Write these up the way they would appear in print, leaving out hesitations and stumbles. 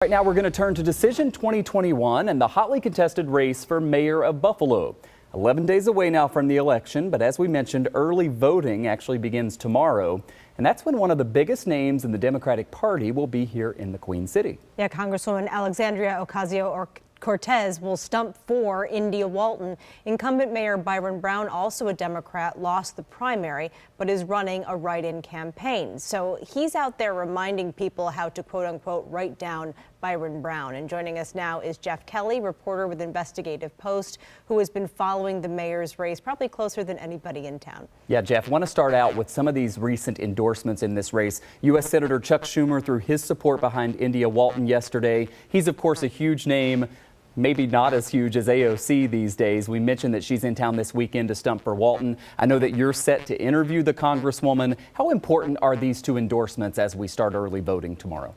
Right now, we're going to turn to Decision 2021 and the hotly contested race for mayor of Buffalo. 11 days away now from the election, but as we mentioned, early voting actually begins tomorrow. And that's when one of the biggest names in the Democratic Party will be here in the Queen City. Yeah, Congresswoman Alexandria Ocasio-Cortez will stump for India Walton. Incumbent Mayor Byron Brown, also a Democrat, lost the primary, but is running a write-in campaign. So he's out there reminding people how to quote unquote write down Byron Brown. And joining us now is Geoff Kelly, reporter with Investigative Post, who has been following the mayor's race probably closer than anybody in town. Yeah, Jeff, I want to start out with some of these recent endorsements in this race. U.S. Senator Chuck Schumer threw his support behind India Walton yesterday. He's, of course, a huge name, maybe not as huge as AOC these days. We mentioned that she's in town this weekend to stump for Walton. I know that you're set to interview the Congresswoman. How important are these two endorsements as we start early voting tomorrow?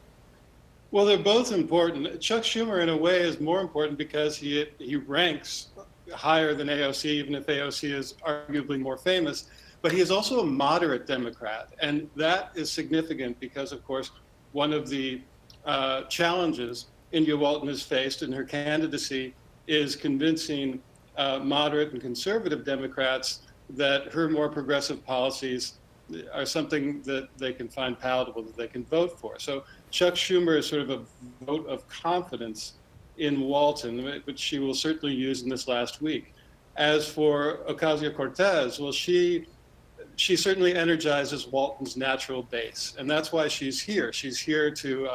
Well, they're both important. Chuck Schumer, in a way, is more important because he ranks higher than AOC, even if AOC is arguably more famous. But he is also a moderate Democrat, and that is significant because, of course, one of the challenges India Walton has faced in her candidacy is convincing moderate and conservative Democrats that her more progressive policies are something that they can find palatable, that they can vote for. So Chuck Schumer is sort of a vote of confidence in Walton, which she will certainly use in this last week. As for Ocasio-Cortez, well, she certainly energizes Walton's natural base, and that's why she's here. She's here to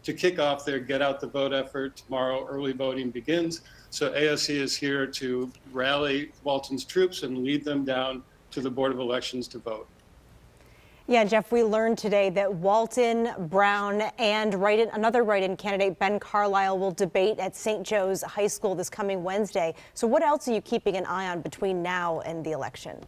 kick off their Get Out the Vote effort. Tomorrow, early voting begins. So AOC is here to rally Walton's troops and lead them down to the Board of Elections to vote. Yeah, Jeff, we learned today that Walton, Brown, and another write-in candidate, Ben Carlisle, will debate at St. Joe's High School this coming Wednesday. So what else are you keeping an eye on between now and the election?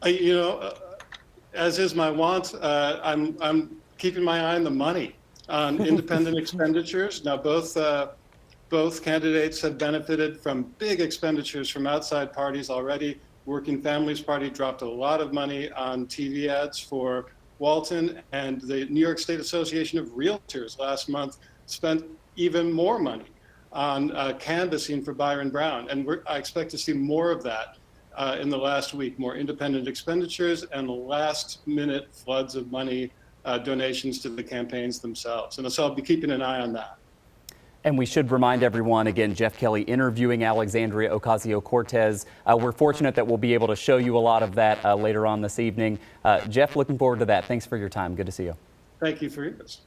As is my wont, I'm keeping my eye on the money, on independent expenditures. Now, both candidates have benefited from big expenditures from outside parties already. Working Families Party dropped a lot of money on TV ads for Walton, and the New York State Association of Realtors last month spent even more money on canvassing for Byron Brown. And I expect to see more of that in the last week, more independent expenditures and last-minute floods of money donations to the campaigns themselves. And so I'll be keeping an eye on that. And we should remind everyone, again, Geoff Kelly interviewing Alexandria Ocasio-Cortez. We're fortunate that we'll be able to show you a lot of that later on this evening. Jeff, looking forward to that. Thanks for your time. Good to see you. Thank you for yours.